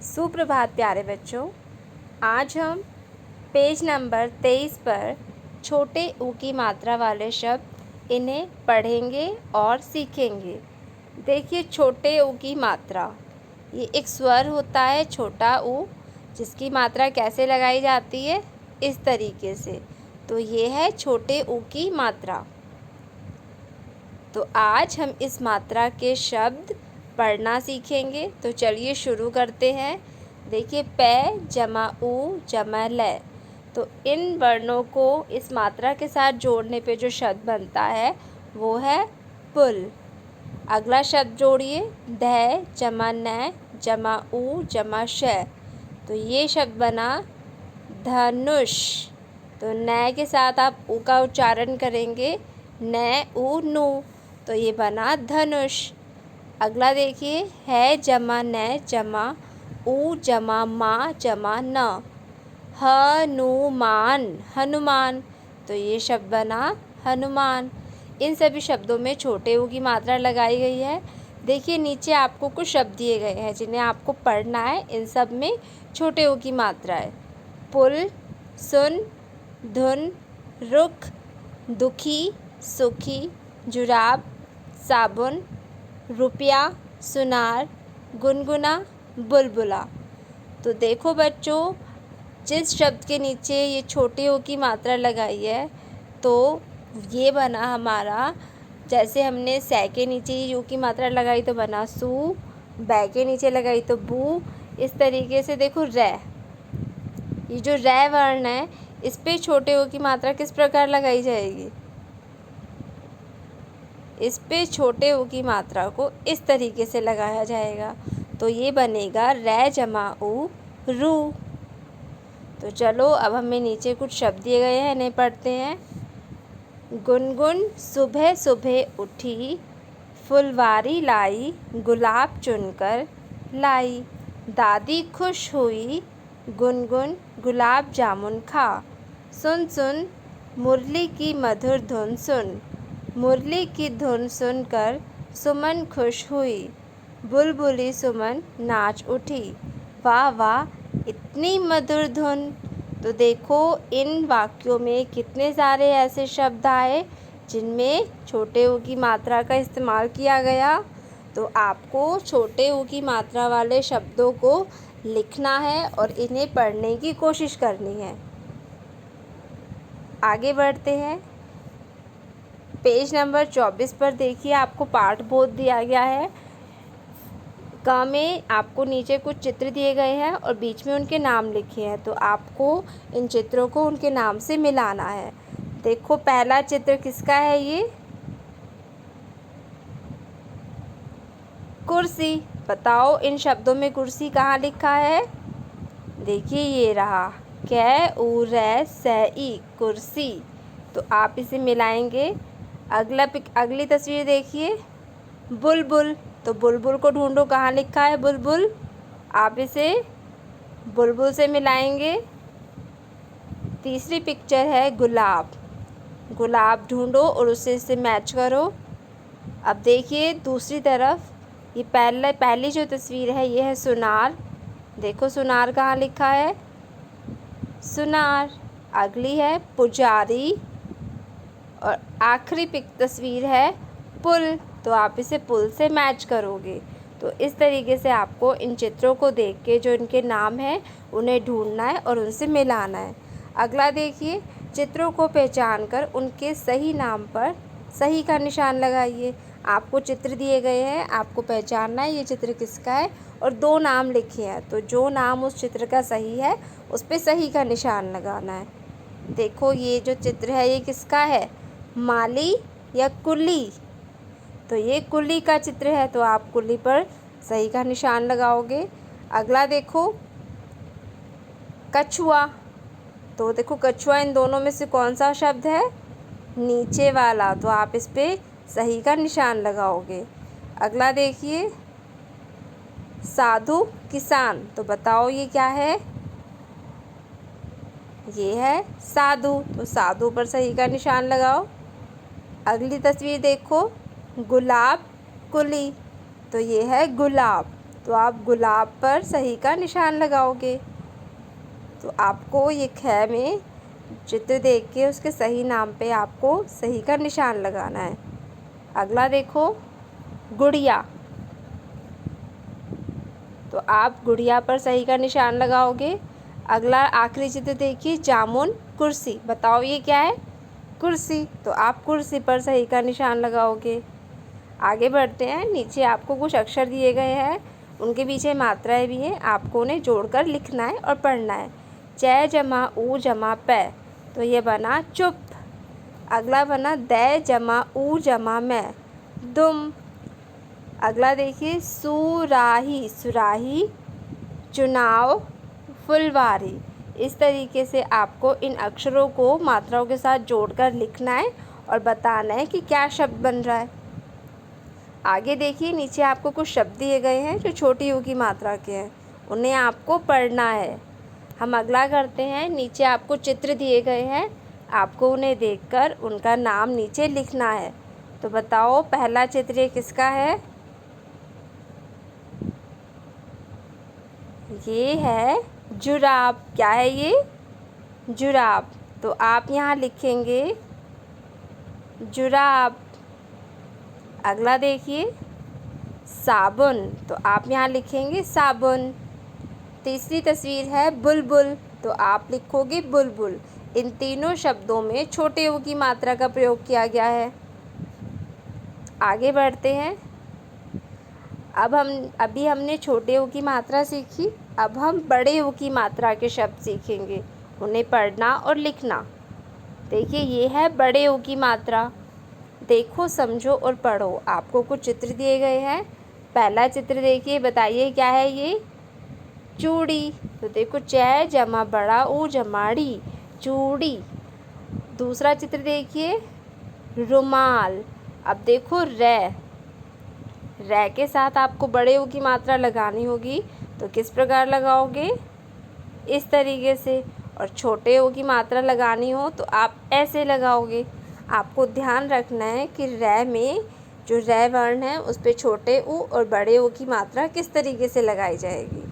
सुप्रभात प्यारे बच्चों। आज हम पेज नंबर 23 पर छोटे ऊ की मात्रा वाले शब्द इन्हें पढ़ेंगे और सीखेंगे। देखिए, छोटे ऊ की मात्रा, ये एक स्वर होता है छोटा ऊ, जिसकी मात्रा कैसे लगाई जाती है, इस तरीके से। तो ये है छोटे ऊ की मात्रा। तो आज हम इस मात्रा के शब्द पढ़ना सीखेंगे। तो चलिए शुरू करते हैं। देखिए, पे जमा ऊ जमा ले। तो इन वर्णों को इस मात्रा के साथ जोड़ने पे जो शब्द बनता है वो है पुल। अगला शब्द जोड़िए, ध जमा न जमा ऊ जमा श। तो ये शब्द बना धनुष। तो न के साथ आप ऊ का उच्चारण करेंगे, न ऊ नू, तो ये बना धनुष। अगला देखिए, है जमा न जमा ऊ जमा मा जमा न, हनुमान हनुमान। तो ये शब्द बना हनुमान। इन सभी शब्दों में छोटे ऊ की मात्रा लगाई गई है। देखिए, नीचे आपको कुछ शब्द दिए गए हैं जिन्हें आपको पढ़ना है। इन सब में छोटे ऊ की मात्रा है। पुल, सुन, धुन, रुख, दुखी, सुखी, जुराब, साबुन, रुपया, सुनार, गुनगुना, बुलबुला। तो देखो बच्चों, जिस शब्द के नीचे ये छोटे ऊ की मात्रा लगाई है तो ये बना हमारा, जैसे हमने से के नीचे यू की मात्रा लगाई तो बना सू, बै के नीचे लगाई तो बू। इस तरीके से देखो, रै, ये जो रै वर्ण है इस पे छोटे ऊ की मात्रा किस प्रकार लगाई जाएगी। इस पे छोटे ऊ की मात्रा को इस तरीके से लगाया जाएगा। तो ये बनेगा रै जमा ऊ रू। तो चलो, अब हमें नीचे कुछ शब्द दिए गए हैं, इन्हें पढ़ते हैं। गुनगुन सुबह सुबह उठी, फुलवारी लाई, गुलाब चुनकर लाई। दादी खुश हुई, गुनगुन गुलाब जामुन खा। सुन सुन मुरली की मधुर धुन सुन, मुरली की धुन सुनकर सुमन खुश हुई। बुलबुली सुमन नाच उठी, वाह वाह इतनी मधुर धुन। तो देखो, इन वाक्यों में कितने सारे ऐसे शब्द आए जिनमें छोटे ऊ की मात्रा का इस्तेमाल किया गया। तो आपको छोटे ऊ की मात्रा वाले शब्दों को लिखना है और इन्हें पढ़ने की कोशिश करनी है। आगे बढ़ते हैं। पेज नंबर 24 पर देखिए, आपको पाठ बोध दिया गया है। क में आपको नीचे कुछ चित्र दिए गए हैं और बीच में उनके नाम लिखे हैं। तो आपको इन चित्रों को उनके नाम से मिलाना है। देखो, पहला चित्र किसका है, ये कुर्सी। बताओ, इन शब्दों में कुर्सी कहाँ लिखा है। देखिए, ये रहा, कै ऊ रै सै ई कुर्सी। तो आप इसे मिलाएंगे। अगली तस्वीर देखिए, बुलबुल। तो बुलबुल को ढूंढो, कहाँ लिखा है बुलबुल। आप इसे बुलबुल से मिलाएंगे। तीसरी पिक्चर है गुलाब। गुलाब ढूंढो और उसे इससे मैच करो। अब देखिए दूसरी तरफ, ये पहली जो तस्वीर है ये है सुनार। देखो, सुनार कहाँ लिखा है, सुनार। अगली है पुजारी और आखिरी तस्वीर है पुल। तो आप इसे पुल से मैच करोगे। तो इस तरीके से आपको इन चित्रों को देख के जो इनके नाम हैं उन्हें ढूंढना है और उनसे मिलाना है। अगला देखिए, चित्रों को पहचान कर उनके सही नाम पर सही का निशान लगाइए। आपको चित्र दिए गए हैं, आपको पहचानना है ये चित्र किसका है और दो नाम लिखे हैं। तो जो नाम उस चित्र का सही है उस पर सही का निशान लगाना है। देखो, ये जो चित्र है ये किसका है, माली या कुली। तो ये कुली का चित्र है, तो आप कुली पर सही का निशान लगाओगे। अगला देखो, कछुआ। तो देखो, कछुआ इन दोनों में से कौन सा शब्द है, नीचे वाला। तो आप इस पे सही का निशान लगाओगे। अगला देखिए, साधु किसान। तो बताओ ये क्या है, ये है साधु। तो साधु पर सही का निशान लगाओ। अगली तस्वीर देखो, गुलाब कुली। तो ये है गुलाब। तो आप गुलाब पर सही का निशान लगाओगे। तो आपको ये ख में चित्र देख के उसके सही नाम पे आपको सही का निशान लगाना है। अगला देखो गुड़िया, तो आप गुड़िया पर सही का निशान लगाओगे। अगला आखिरी चित्र देखिए जामुन कुर्सी, बताओ ये क्या है? कुर्सी, तो आप कुर्सी पर सही का निशान लगाओगे। आगे बढ़ते हैं, नीचे आपको कुछ अक्षर दिए गए हैं, उनके पीछे मात्राएं भी हैं, आपको उन्हें जोड़कर लिखना है और पढ़ना है। च जमा ऊ जमा पै, तो ये बना चुप। अगला बना दै जमा ऊ जमा मैं, दुम। अगला देखिए सुराही, सुराही चुनाव फुलवारी। इस तरीके से आपको इन अक्षरों को मात्राओं के साथ जोड़कर लिखना है और बताना है कि क्या शब्द बन रहा है। आगे देखिए नीचे आपको कुछ शब्द दिए गए हैं जो छोटी ऊ की मात्रा के हैं, उन्हें आपको पढ़ना है। हम अगला करते हैं, नीचे आपको चित्र दिए गए हैं, आपको उन्हें देखकर उनका नाम नीचे लिखना है। तो बताओ पहला चित्र ये किसका है? ये है जुराब। क्या है ये? जुराब। तो आप यहाँ लिखेंगे जुराब। अगला देखिए साबुन, तो आप यहाँ लिखेंगे साबुन। तीसरी तस्वीर है बुलबुल, तो आप लिखोगे बुलबुल। इन तीनों शब्दों में छोटे ऊ की मात्रा का प्रयोग किया गया है। आगे बढ़ते हैं, अभी हमने छोटे ऊ की मात्रा सीखी, अब हम बड़े ऊ की मात्रा के शब्द सीखेंगे, उन्हें पढ़ना और लिखना। देखिए ये है बड़े ऊ की मात्रा, देखो समझो और पढ़ो। आपको कुछ चित्र दिए गए हैं, पहला चित्र देखिए, बताइए क्या है ये? चूड़ी। तो देखो च जमा बड़ा ऊ जमाड़ी, चूड़ी। दूसरा चित्र देखिए रुमाल। अब देखो रै के साथ आपको बड़े ऊ की मात्रा लगानी होगी, तो किस प्रकार लगाओगे? इस तरीके से। और छोटे ऊ की मात्रा लगानी हो तो आप ऐसे लगाओगे। आपको ध्यान रखना है कि रै में जो रै वर्ण है उस पे छोटे ऊ और बड़े ऊ की मात्रा किस तरीके से लगाई जाएगी।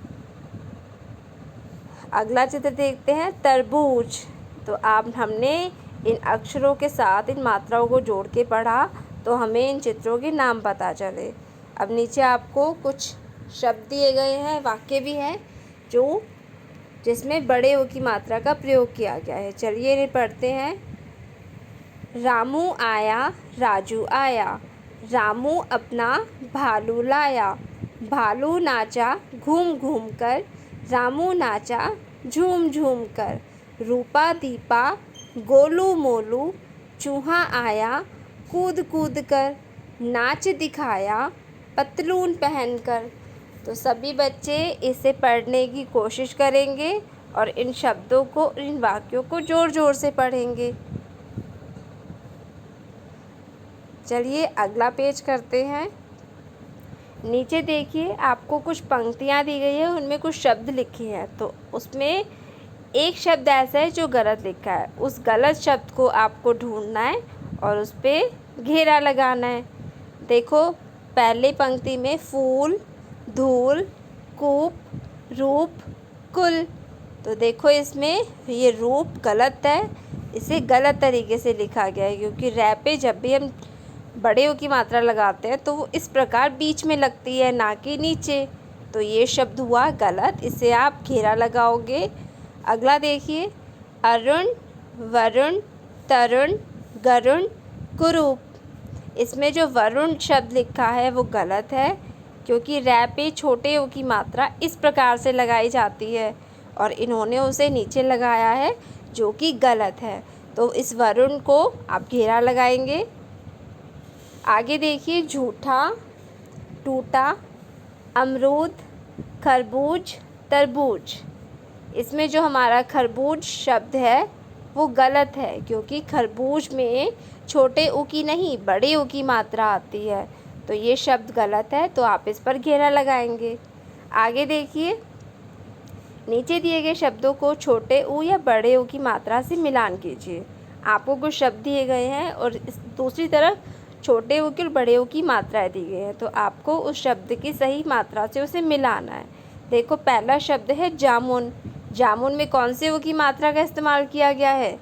अगला चित्र देखते हैं तरबूज। तो हमने इन अक्षरों के साथ इन मात्राओं को जोड़ के पढ़ा तो हमें इन चित्रों के नाम पता चले। अब नीचे आपको कुछ शब्द दिए गए हैं, वाक्य भी हैं जिसमें बड़े ऊ की मात्रा का प्रयोग किया गया है। चलिए इन्हें पढ़ते हैं। रामू आया राजू आया, रामू अपना भालू लाया, भालू नाचा घूम घूम कर, रामू नाचा झूम झूम कर, रूपा दीपा गोलू मोलू, चूहा आया कूद कूद कर, नाच दिखाया पतलून पहनकर। तो सभी बच्चे इसे पढ़ने की कोशिश करेंगे और इन शब्दों को, इन वाक्यों को ज़ोर ज़ोर से पढ़ेंगे। चलिए अगला पेज करते हैं। नीचे देखिए आपको कुछ पंक्तियाँ दी गई है, उनमें कुछ शब्द लिखे हैं, तो उसमें एक शब्द ऐसा है जो गलत लिखा है। उस गलत शब्द को आपको ढूंढना है और उस पर घेरा लगाना है। देखो पहली पंक्ति में फूल, धूल, कूप, रूप, कुल। तो देखो इसमें ये रूप गलत है, इसे गलत तरीके से लिखा गया है, क्योंकि रै पे जब भी हम बड़े ऊ की मात्रा लगाते हैं तो वो इस प्रकार बीच में लगती है, ना कि नीचे। तो ये शब्द हुआ गलत, इसे आप घेरा लगाओगे। अगला देखिए अरुण, वरुण, तरुण, गरुण, कुरूप। इसमें जो वरुण शब्द लिखा है वो गलत है, क्योंकि रै पे छोटे ऊ की मात्रा इस प्रकार से लगाई जाती है और इन्होंने उसे नीचे लगाया है, जो कि गलत है। तो इस वरुण को आप घेरा लगाएंगे। आगे देखिए झूठा, टूटा, अमरूद, खरबूज, तरबूज। इसमें जो हमारा खरबूज शब्द है वो गलत है, क्योंकि खरबूज में छोटे ऊ की नहीं बड़े ऊ की मात्रा आती है, तो ये शब्द गलत है, तो आप इस पर घेरा लगाएंगे। आगे देखिए नीचे दिए गए शब्दों को छोटे ऊ या बड़े ऊ की मात्रा से मिलान कीजिए। आपको कुछ शब्द दिए गए हैं और इस दूसरी तरफ छोटे ऊ की और बड़े ऊ की मात्राएं दी गई हैं, तो आपको उस शब्द की सही मात्रा से उसे मिलाना है। देखो पहला शब्द है जामुन। जामुन में कौन से ऊ की मात्रा का इस्तेमाल किया गया है?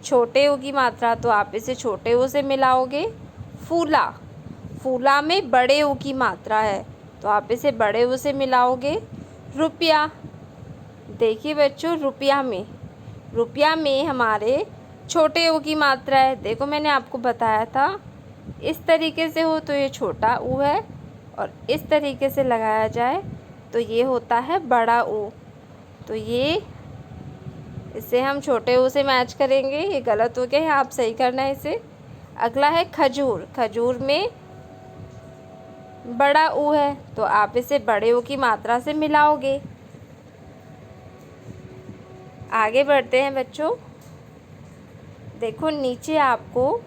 छोटे ऊ की मात्रा, तो आप इसे छोटे ऊ से मिलाओगे। फूला, फूला में बड़े ऊ की मात्रा है, तो आप इसे बड़े ऊ से मिलाओगे। रुपया, देखिए बच्चों रुपया में हमारे छोटे ऊ की मात्रा है। देखो मैंने आपको बताया था, इस तरीके से हो तो ये छोटा ऊ है, और इस तरीके से लगाया जाए तो ये होता है बड़ा ऊ। तो ये इसे हम छोटे ऊ से मैच करेंगे। ये गलत हो गया है, आप सही करना है इसे। अगला है खजूर। खजूर में बड़ा ऊ है, तो आप इसे बड़े ऊ की मात्रा से मिलाओगे। आगे बढ़ते हैं बच्चों। देखो नीचे आपको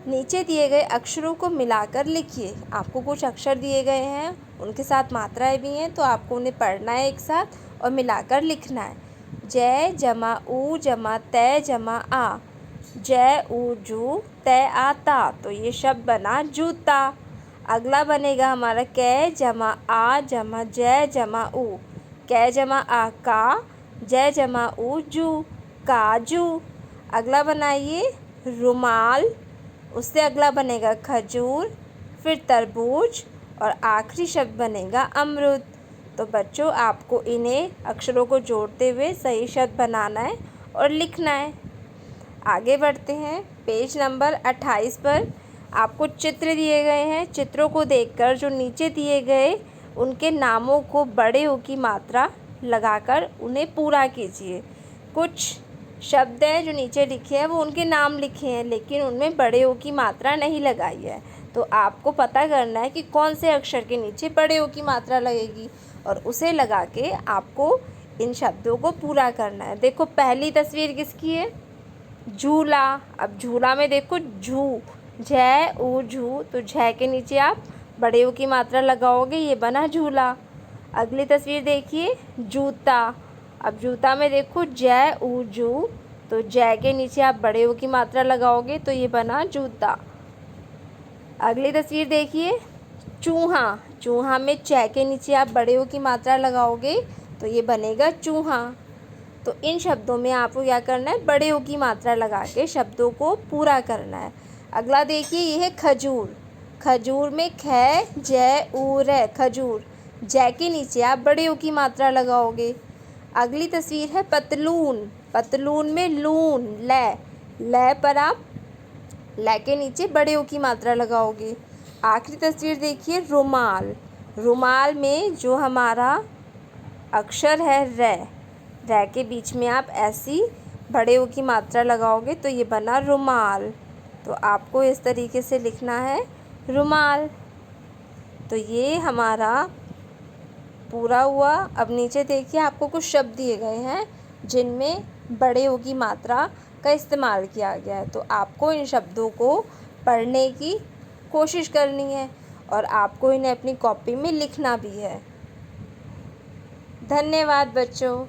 नीचे दिए गए अक्षरों को मिलाकर लिखिए। आपको कुछ अक्षर दिए गए हैं, उनके साथ मात्राएं भी हैं, तो आपको उन्हें पढ़ना है एक साथ और मिलाकर लिखना है। जय जमा ऊ जमा तय जमा आ, जय ऊ जू तय आता, तो ये शब्द बना जूता। अगला बनेगा हमारा कै जमा आ जमा जय जमा ऊ, कै जमा आ का, जय जमा ऊ जू, काजू। अगला बनाइए रुमाल, उससे अगला बनेगा खजूर, फिर तरबूज, और आखिरी शब्द बनेगा अमरूद। तो बच्चों आपको इन्हें अक्षरों को जोड़ते हुए सही शब्द बनाना है और लिखना है। आगे बढ़ते हैं। पेज नंबर 28 पर आपको चित्र दिए गए हैं। चित्रों को देखकर जो नीचे दिए गए उनके नामों को बड़े ऊ की मात्रा लगाकर उन्हें पूरा कीजिए। कुछ शब्द हैं जो नीचे लिखे हैं वो उनके नाम लिखे हैं, लेकिन उनमें बड़े ऊ की मात्रा नहीं लगाई है। तो आपको पता करना है कि कौन से अक्षर के नीचे बड़े ऊ की मात्रा लगेगी, और उसे लगा के आपको इन शब्दों को पूरा करना है। देखो पहली तस्वीर किसकी है? झूला। अब झूला में देखो झू, झै ऊ झू, तो झै के नीचे आप बड़े ऊ की मात्रा लगाओगे, ये बना झूला। अगली तस्वीर देखिए जूता। अब जूता में देखो जै ऊ जू, तो जै के नीचे आप बड़े ऊ की मात्रा लगाओगे, तो ये बना जूता। अगली तस्वीर देखिए चूहा। चूहा में चै के नीचे आप बड़े ऊ की मात्रा लगाओगे, तो ये बनेगा चूहा। तो इन शब्दों में आपको क्या करना है? बड़े ऊ की मात्रा लगा के शब्दों को पूरा करना है। अगला देखिए ये है खजूर। खजूर में ख जै ऊ रै, खजूर, जै के नीचे आप बड़े ऊ की मात्रा लगाओगे। अगली तस्वीर है पतलून। पतलून में लून, लै पर आप लै के नीचे बड़े ऊ की मात्रा लगाओगे। आखिरी तस्वीर देखिए रुमाल। रुमाल में जो हमारा अक्षर है रै के बीच में आप ऐसी बड़े ऊ की मात्रा लगाओगे, तो ये बना रुमाल। तो आपको इस तरीके से लिखना है रुमाल। तो ये हमारा पूरा हुआ। अब नीचे देखिए आपको कुछ शब्द दिए गए हैं जिनमें बड़े ऊ की मात्रा का इस्तेमाल किया गया है, तो आपको इन शब्दों को पढ़ने की कोशिश करनी है और आपको इन्हें अपनी कॉपी में लिखना भी है। धन्यवाद बच्चों।